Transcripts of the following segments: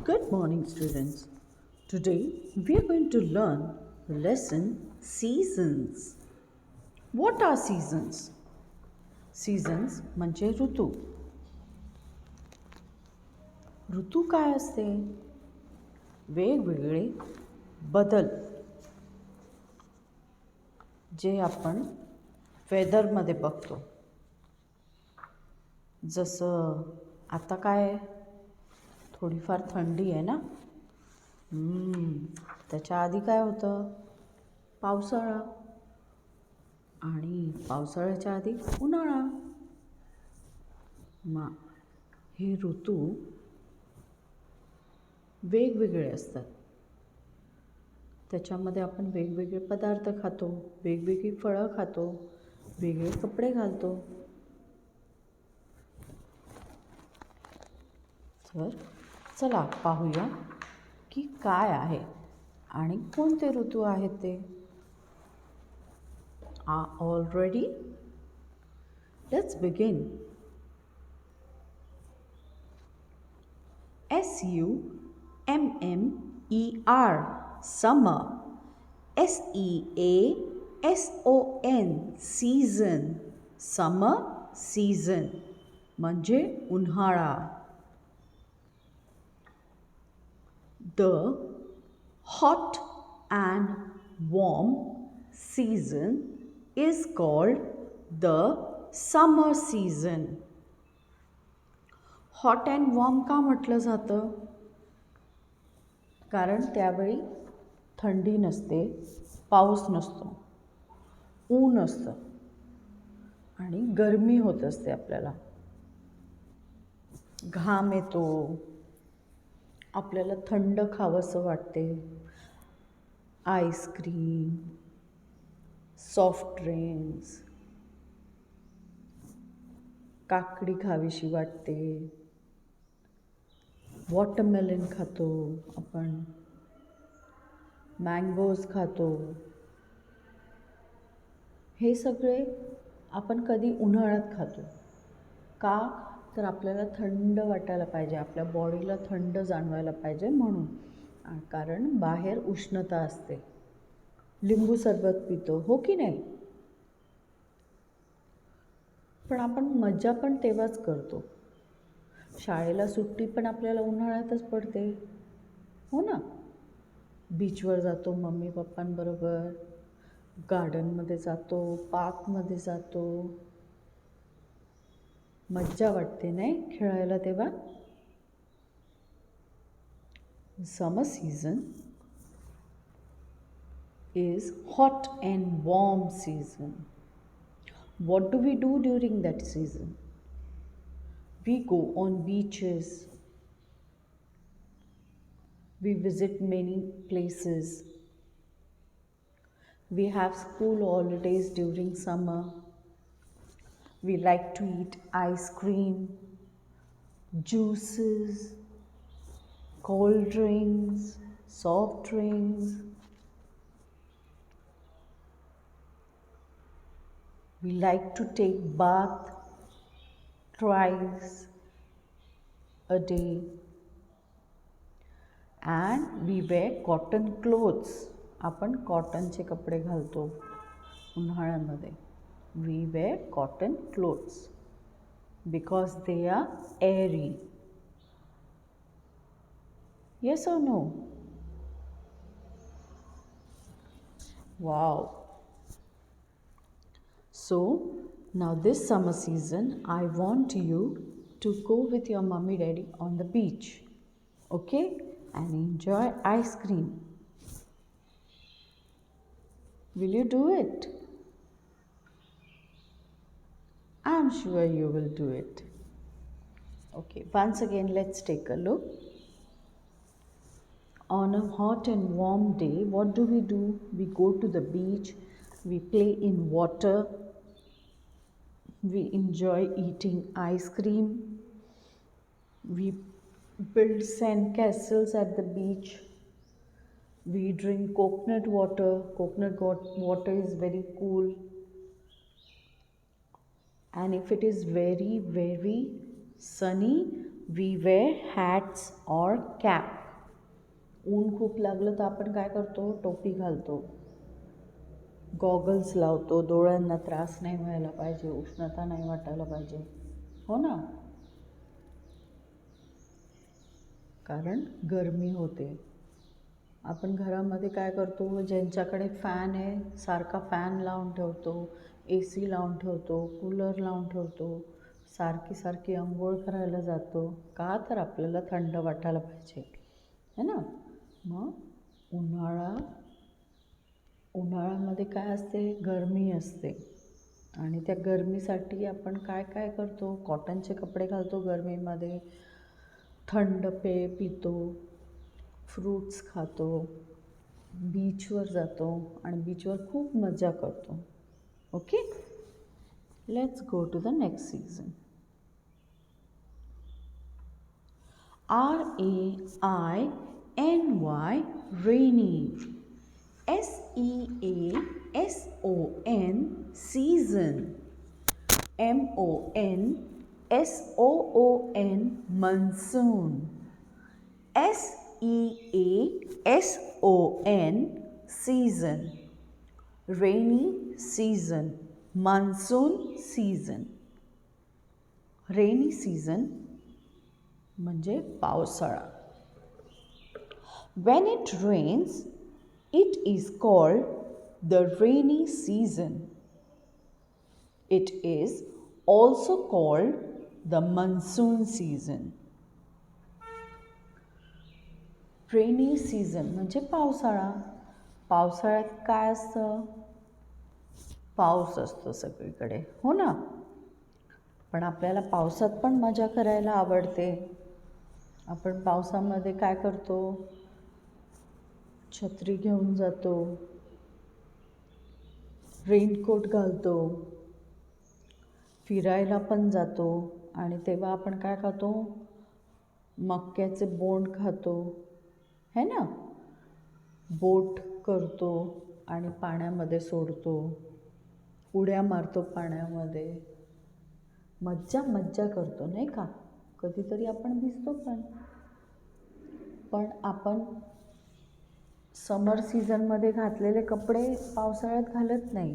Good morning, students. Today we are going to learn the lesson seasons. What are seasons? Seasons म्हणजे ऋतू. ऋतू काय असते? वेगवेगळे बदल जे आपण वेदरमध्ये बघतो. जसं आता काय आहे? थोडीफार थंडी आहे ना? त्याच्या आधी काय होतं? पावसाळा. आणि पावसाळ्याच्या आधी उन्हाळा. मग हे ऋतू वेगवेगळे असतात. त्याच्यामध्ये आपण वेगवेगळे पदार्थ खातो, वेगवेगळी फळं खातो, वेगळे कपडे घालतो. तर चला पाहूया की काय आहे आणि कोणते ऋतू आहेत ते. All ready? Let's begin. SUMMER summer. SEASON season. Summer season म्हणजे उन्हाळा. The hot and warm season is called the summer season. Hot and warm का म्हटलं जातं? कारण त्यावेळी थंडी नसते, पाऊस नसतो, ऊन असतं आणि गरमी होत असते. आपल्याला घाम येतो, आपल्याला थंड खावंसं वाटते. आईस्क्रीम, सॉफ्ट ड्रिंक्स, काकडी खावीशी वाटते. वॉटरमेलन खातो आपण, मँगोज खातो. हे सगळे आपण कधी उन्हाळ्यात खातो का? तर आपल्याला थंड वाटायला पाहिजे, आपल्या बॉडीला थंड जाणवायला पाहिजे म्हणून. कारण बाहेर उष्णता असते. लिंबू सरबत पितो, हो की नाही? पण आपण मजा पण तेव्हाच करतो. शाळेला सुट्टी पण आपल्याला उन्हाळ्यातच पडते, हो ना? बीचवर जातो मम्मी पप्पांबरोबर, गार्डनमध्ये जातो, पार्कमध्ये जातो. मज्जा वाटते नाही खेळायला तेव्हा? Summer season is hot and warm season. What do we do during that season? We go on beaches. We visit many places. We have school holidays during summer. We like to eat ice cream, juices, cold drinks, soft drinks. We like to take bath twice a day. And we wear cotton clothes. आपण कॉटनचे कपडे घालतो उन्हाळ्यामध्ये. We wear cotton clothes because they are airy. Yes or no? Wow. So now this summer season I want you to go with your mommy daddy on the beach, okay, and enjoy ice cream. Will you do it? I'm sure you will do it. Okay, once again let's take a look. On a hot and warm day, what do? We go to the beach, we play in water, we enjoy eating ice cream, we build sand castles at the beach, we drink coconut water. Water is very cool. And if it is very, very sunny, we wear hats or cap. ऊन खूप लागलं तर आपण काय करतो, टोपी घालतो, goggles लावतो, डोळ्यांना त्रास नाही व्हायला पाहिजे, उष्णता नाही वाटायला पाहिजे, हो ना, कारण गरमी होते. आपण घरामध्ये काय करतो, ज्यांच्याकडे फॅन आहे सारखा फॅन लावून ठेवतो, AC लावून ठेवतो, कूलर लावून ठेवतो, सारखी अंघोळ करायला जातो, का तर आपल्याला थंड वाटायला पाहिजे, है ना. मग उन्हाळ्यामध्ये काय असते, गरमी असते, आणि त्या गरमीसाठी आपण काय काय करतो, कॉटनचे कपडे घालतो गरमीमध्ये, थंड पेय पितो, फ्रूट्स खातो, बीचवर जातो आणि बीचवर खूप मजा करतो. Okay, let's go to the next season. RAINY, rainy. SEASON, season. MONSOON, monsoon. SEASON, season. Rainy season, monsoon season. Rainy season म्हणजे पावसाळा. When it rains, it is called the rainy season. It is also called the monsoon season. Rainy season म्हणजे पावसाळा. पावसाळ्यात काय असतं, पाऊस असतो सगळीकडे, हो ना. पण आपल्याला पावसात पण मजा करायला आवडते. आपण पावसामध्ये काय करतो, छत्री घेऊन जातो, रेनकोट घालतो, फिरायला पण जातो, आणि तेव्हा आपण काय खातो, मक्याचे बोंड खातो, है ना. बोट करतो आणि पाण्यामध्ये सोडतो, उड्या मारतो पाण्यामध्ये, मज्जा करतो, नाही का. कधीतरी आपण भिजतो पण आपण समर सीझनमध्ये घातलेले कपडे पावसाळ्यात घालत नाही,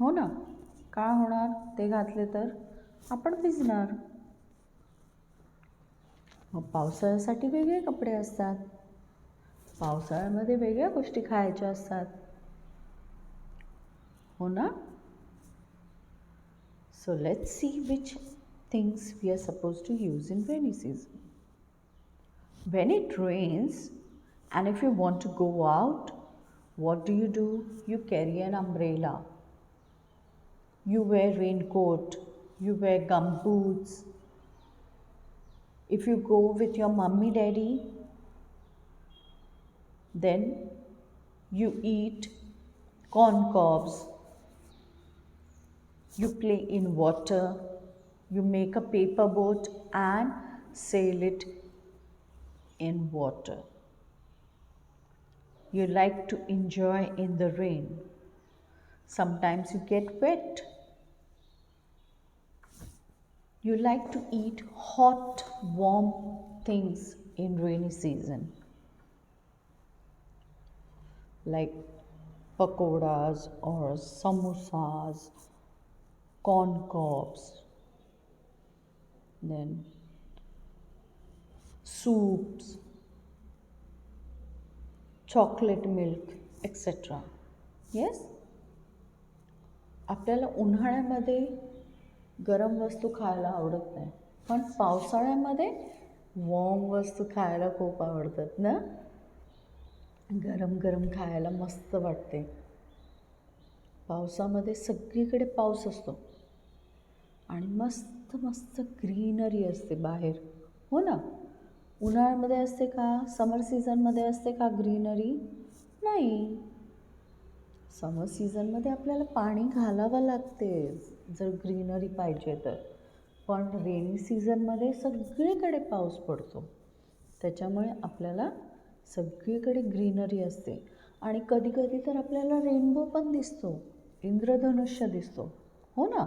हो ना. काय होणार, ते घातले तर आपण भिजणार. मग पावसाळ्यासाठी वेगळे कपडे असतात, पावसाळ्यामध्ये वेगळ्या गोष्टी खायच्या असतात, हो ना. So let's see which things we are supposed to use in rainy season. When it rains and if you want to go out, what do? You carry an umbrella. You wear raincoat, you wear gumboots. If you go with your mummy daddy, then you eat corn cobs, you play in water, you make a paper boat and sail it in water. You like to enjoy in the rain. Sometimes you get wet. You like to eat hot, warm things in rainy season, like pakoras or samosas, corn cobs, then soups, chocolate milk, etc. Yes? आपल्याला उन्हाळ्यामध्ये गरम वस्तू खायला आवडत नाही, पण पावसाळ्यामध्ये warm वस्तू खायला खूप आवडतात ना. गरम खायला मस्त वाटते. पावसामध्ये सगळीकडे पाऊस असतो आणि मस्त ग्रीनरी असते बाहेर, हो ना. उन्हाळ्यामध्ये असते का, समर सीझनमध्ये असते का ग्रीनरी? नाही. समर सीझनमध्ये आपल्याला पाणी घालावं लागते जर ग्रीनरी पाहिजे तर, पण रेनी सीझनमध्ये सगळीकडे पाऊस पडतो, त्याच्यामुळे आपल्याला सगळीकडे ग्रीनरी असते. आणि कधी तर आपल्याला रेनबो पण दिसतो, इंद्रधनुष्य दिसतो, हो ना.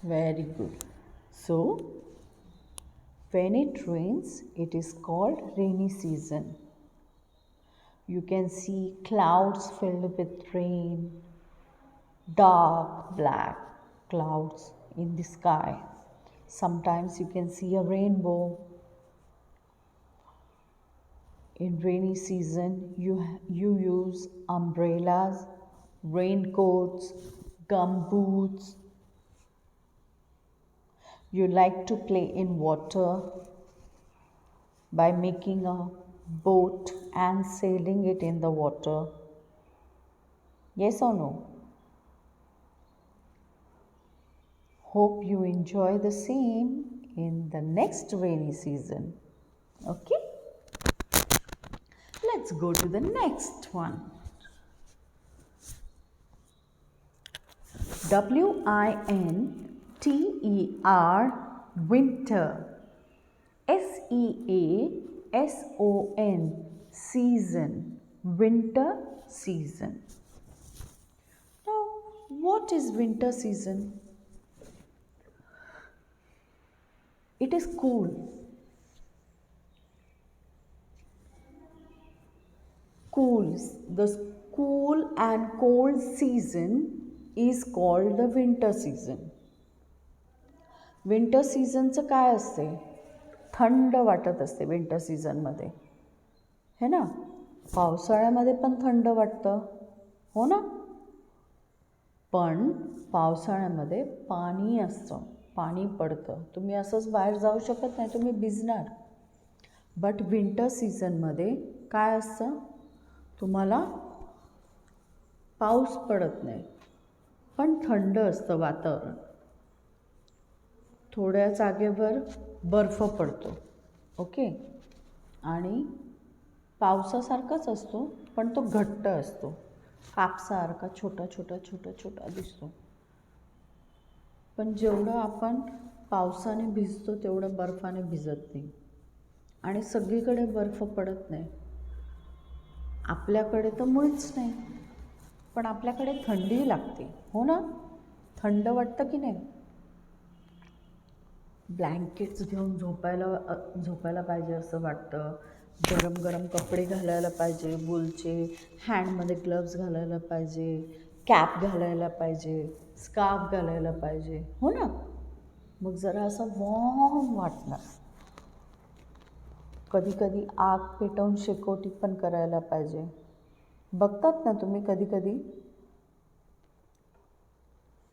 Very good. So when it rains, it is called rainy season. You can see clouds filled with rain, dark black clouds in the sky. Sometimes you can see a rainbow. In rainy season, you use umbrellas, raincoats, gumboots. You like to play in water by making a boat and sailing it in the water. Yes or no? Hope you enjoy the same in the next rainy season. Okay? Let's go to the next one. WINTER, winter. SEASON, season, winter season. Now, what is winter season? It is cool. The cool and cold season is called the winter season. Winter सीझनचं काय असते? थंड वाटत असते winter सीझनमध्ये, है ना. पावसाळ्यामध्ये पण थंड वाटतं, हो ना. पण पावसाळ्यामध्ये पाणी असतं, पाणी पडतं, तुम्ही असंच बाहेर जाऊ शकत नाही, तुम्ही भिजणार. बट विंटर सीझनमध्ये काय असतं? तुम्हाला पाऊस पडत नाही, पण थंड असतं वातावरण. थोड्या जागेवर बर्फ पडतो, ओके. आणि पावसासारखाच असतो, पण तो घट्ट असतो, कापसासारखा छोटा छोटा छोटा छोटा दिसतो. पण जेवढं आपण पावसाने भिजतो तेवढं बर्फाने भिजत नाही. आणि सगळीकडे बर्फ पडत नाही. आपल्याकडे तर मुळीच नाही, पण आपल्याकडे थंडी लागते, हो ना. थंड वाटतं की नाही. ब्लँकेट्स घेऊन झोपायला पाहिजे असं वाटतं. गरम गरम कपडे घालायला पाहिजे, वूलचे. हँडमध्ये ग्लव्स घालायला पाहिजे, कॅप घालायला पाहिजे, स्कार्फ घालायला पाहिजे, हो ना. मग जरा असं वॉर्म वाटणार. कधी कधी आग पेटवून शेकोटी पण करायला पाहिजे. बघतात ना तुम्ही कधी कधी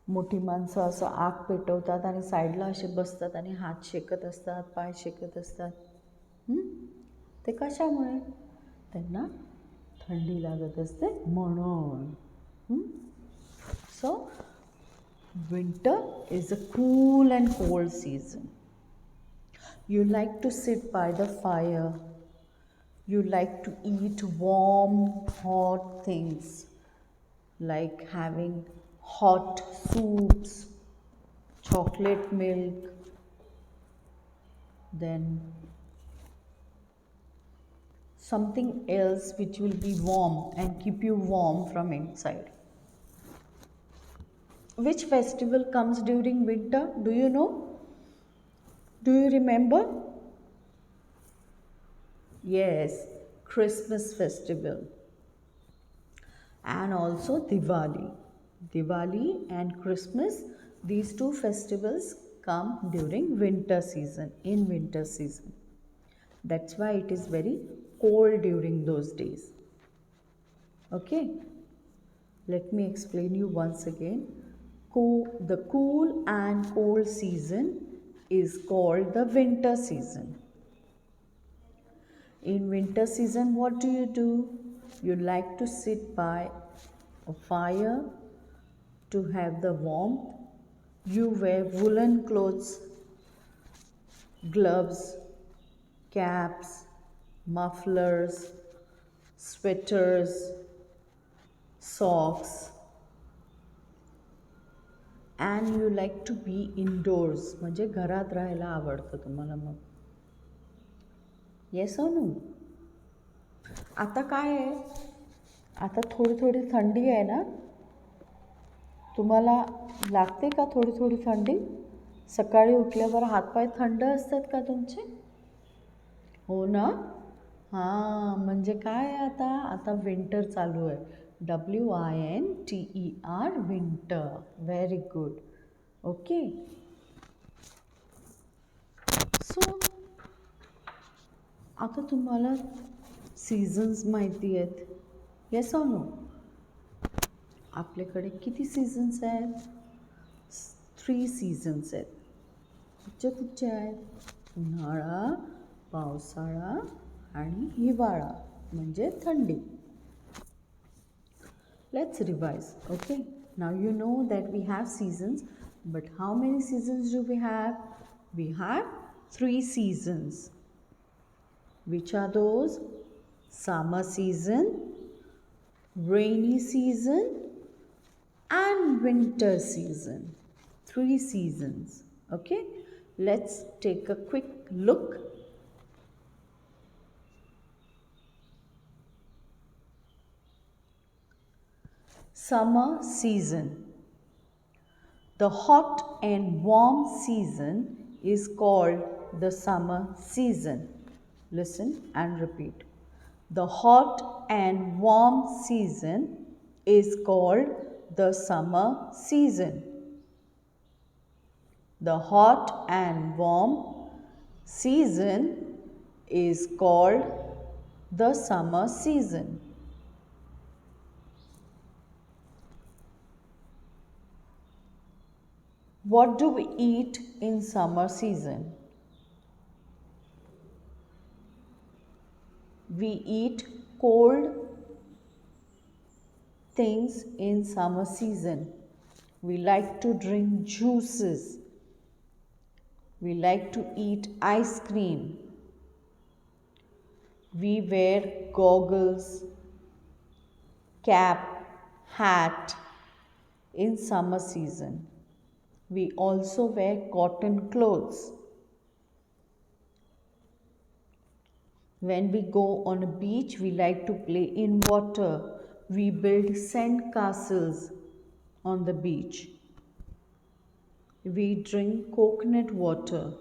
मोठी माणसं असं आग पेटवतात आणि साईडला असे बसतात आणि हात शेकत असतात, पाय शेकत असतात. ते कशामुळे? त्यांना थंडी लागत असते म्हणून. सो winter is a cool and cold season. You like to sit by the fire. You like to eat warm, hot things like having hot soups, chocolate milk, then something else which will be warm and keep you warm from inside. Which festival comes during winter? Do you know? Do you remember? Yes, Christmas festival. And also Diwali. Diwali and Christmas, these two festivals come during winter season, in winter season. That's why it is very cold during those days. Okay, let me explain you once again. The cool and cold season is called the winter season. In winter season, what do? You like to sit by a fire to have the warmth. You wear woolen clothes, gloves, caps, mufflers, sweaters, socks, and you like to be indoors. म्हणजे घरात राहायला आवडतं तुम्हाला मग. Yes और no? आता काय आहे? आता थोडी थोडी थंडी आहे ना. तुम्हाला लागते का थोडी थोडी थंडी? सकाळी उठल्यावर हातपाय थंड असतात का तुमचे? हो ना? हां, म्हणजे काय आहे आता? आता विंटर चालू आहे. WINTER, winter. Very good. Okay. So आता तुम्हाला सीझन्स माहिती आहेत. Yes or no? आपल्याकडे किती सीझन्स आहेत? 3 सीझन्स आहेत. कुठचे कुठचे आहेत? उन्हाळा, पावसाळा आणि हिवाळा म्हणजे थंडी. Let's revise. Okay, now you know that we have seasons, but how many seasons do we have? We have 3 seasons. Which are those? Summer season, rainy season and winter season. 3 seasons. Okay, let's take a quick look. Summer season. The hot and warm season is called the summer season. Listen and repeat. The hot and warm season is called the summer season. The hot and warm season is called the summer season. What do we eat in summer season? We eat cold things in summer season. We like to drink juices. We like to eat ice cream. We wear goggles, cap, hat in summer season. We also wear cotton clothes. When we go on a beach, we like to play in water. We build sand castles on the beach. We drink coconut water.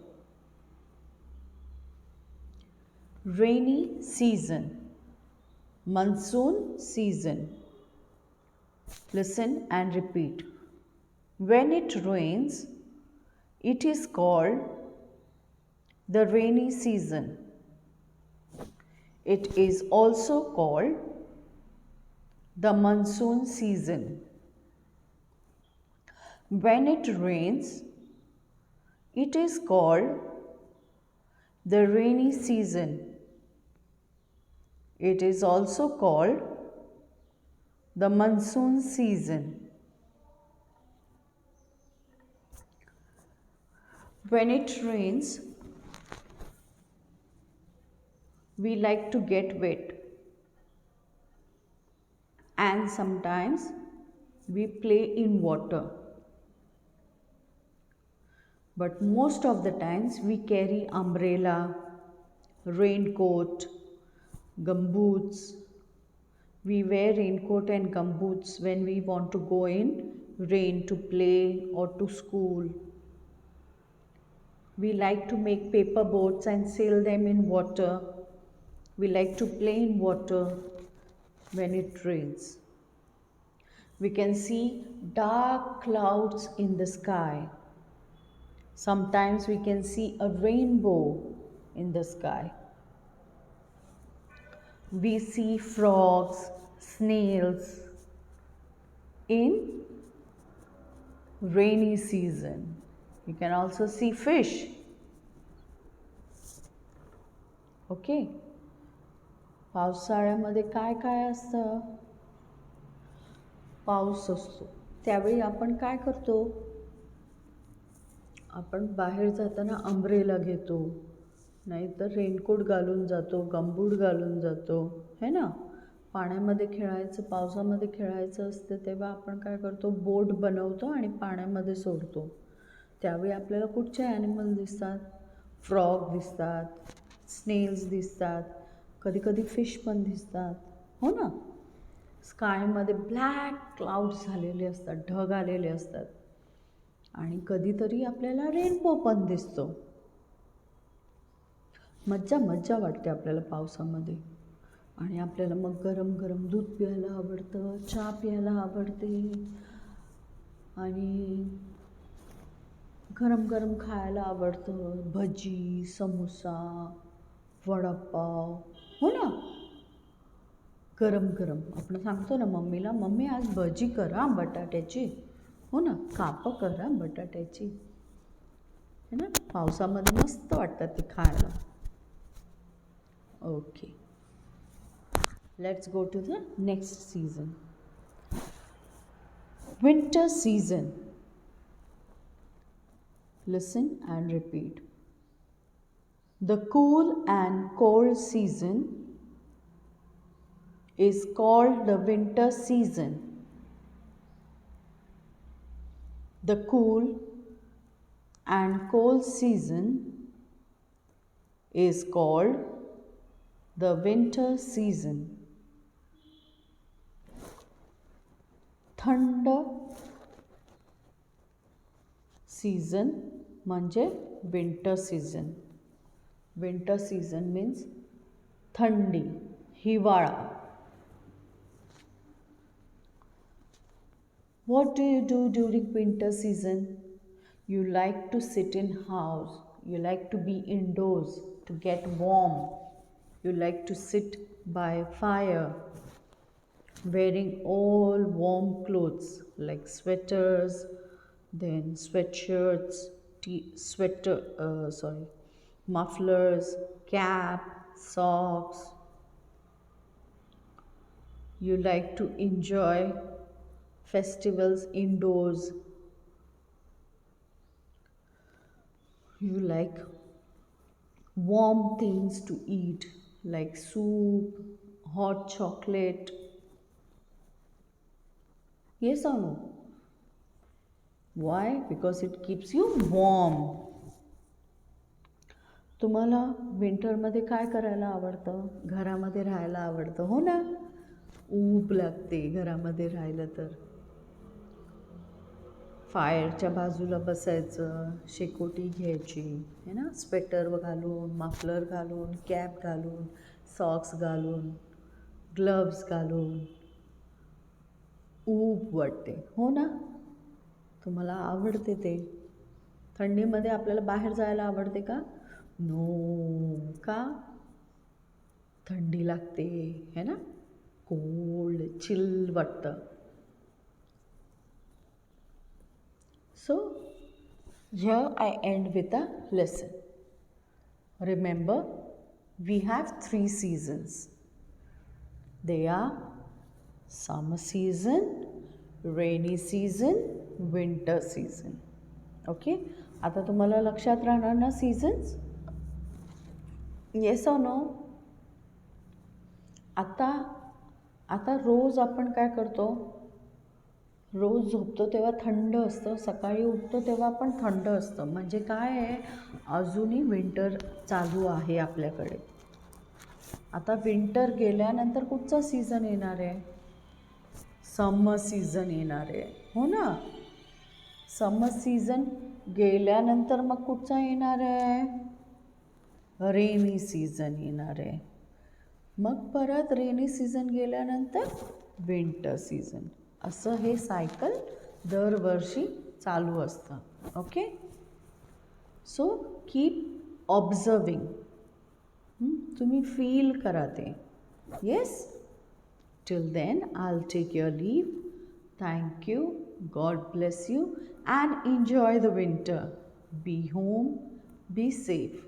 Rainy season, monsoon season. Listen and repeat. When it rains, it is called the rainy season. It is also called the monsoon season. When it rains, it is called the rainy season. It is also called the monsoon season. When it rains, we like to get wet, and sometimes we play in water. But most of the times we carry umbrella, raincoat, gumboots. We wear raincoat and gumboots when we want to go in rain to play or to school. We like to make paper boats and sail them in water. We like to play in water when it rains. We can see dark clouds in the sky. Sometimes we can see a rainbow in the sky. We see frogs, snails in rainy season. You can also see fish. Okay. पावसाळ्यामध्ये काय काय असतं? पाऊस असतो. त्यावेळी आपण काय करतो? आपण बाहेर जाताना अंब्रेला घेतो, नाहीतर रेनकोट घालून जातो, गमबूट घालून जातो, है ना? पाण्यामध्ये खेळायचं, पावसामध्ये खेळायचं असतं तेव्हा आपण काय करतो? बोट बनवतो आणि पाण्यामध्ये सोडतो. त्यावेळी आपल्याला कुठचे ॲनिमल दिसतात? फ्रॉग दिसतात, स्नेल्स दिसतात, कधीकधी फिश पण दिसतात, हो ना? स्कायमध्ये ब्लॅक क्लाउड्स झालेले असतात, ढग आलेले असतात. आणि कधीतरी आपल्याला रेनबो पण दिसतो. मज्जा मज्जा वाटते आपल्याला पावसामध्ये. आणि आपल्याला मग गरम गरम दूध प्यायला आवडतं, चहा प्यायला आवडते आणि गरम गरम खायला आवडतं. भजी, समोसा, वडापाव, हो ना. गरम गरम आपण सांगतो ना मम्मीला, मम्मी आज भजी करा बटाट्याची, हो ना, कापं करा बटाट्याची, है ना. पावसामध्ये मस्त वाटतात ती खायला. Okay, let's go to the next season. Winter season. Listen and repeat. The cool and cold season is called the winter season. The cool and cold season is called the winter season. थंड season म्हणजे winter season. Winter season means थंडी, हिवाळा. What do you do during winter season? You like to sit in house. You like to be indoors to get warm. You like to sit by fire, wearing all warm clothes like sweaters, then sweatshirts, mufflers, cap, socks. You like to enjoy festivals indoors. You like warm things to eat like soup, hot chocolate. Yes or no? Why? Because it keeps you warm. तुम्हाला विंटरमध्ये काय करायला आवडतं? घरामध्ये राहायला आवडतं, हो ना. ऊब लागते घरामध्ये राहिलं तर. फायरच्या बाजूला बसायचं, शेकोटी घ्यायची, है ना, स्वेटर घालून, मफलर घालून, कॅप घालून, सॉक्स घालून, ग्लव्स घालून. ऊब वाटते, हो ना. तुम्हाला आवडते ते. थंडीमध्ये आपल्याला बाहेर जायला आवडते का? नो. का? थंडी लागते, है ना. कोल्ड, चिल वाटतं. So, here I end with a lesson. Remember, we have 3 seasons. They are summer season, rainy season, winter season. Okay? आता तुम्हाला लक्षात राहणार ना सीझन्स? येस और नो? आता रोज आपण काय करतो? रोज झोपतो तेव्हा थंड असतं, सकाळी उठतो तेव्हा पण थंड असतं. म्हणजे काय आहे, अजूनही विंटर चालू आहे आपल्याकडे. आता विंटर गेल्यानंतर कुठचा सीझन येणार आहे? समर सीझन येणार आहे, हो ना. समर सीझन गेल्यानंतर मग कुठचा येणार आहे? रेनी सीझन येणार आहे. मग परत रेनी सीझन गेल्यानंतर विंटर सीझन. असं हे सायकल दरवर्षी चालू असतं. ओके. So keep observing. तुम्ही फील करा ते. Yes. Till then I will take your leave. Thank you. God bless you and enjoy the winter. Be home. Be safe.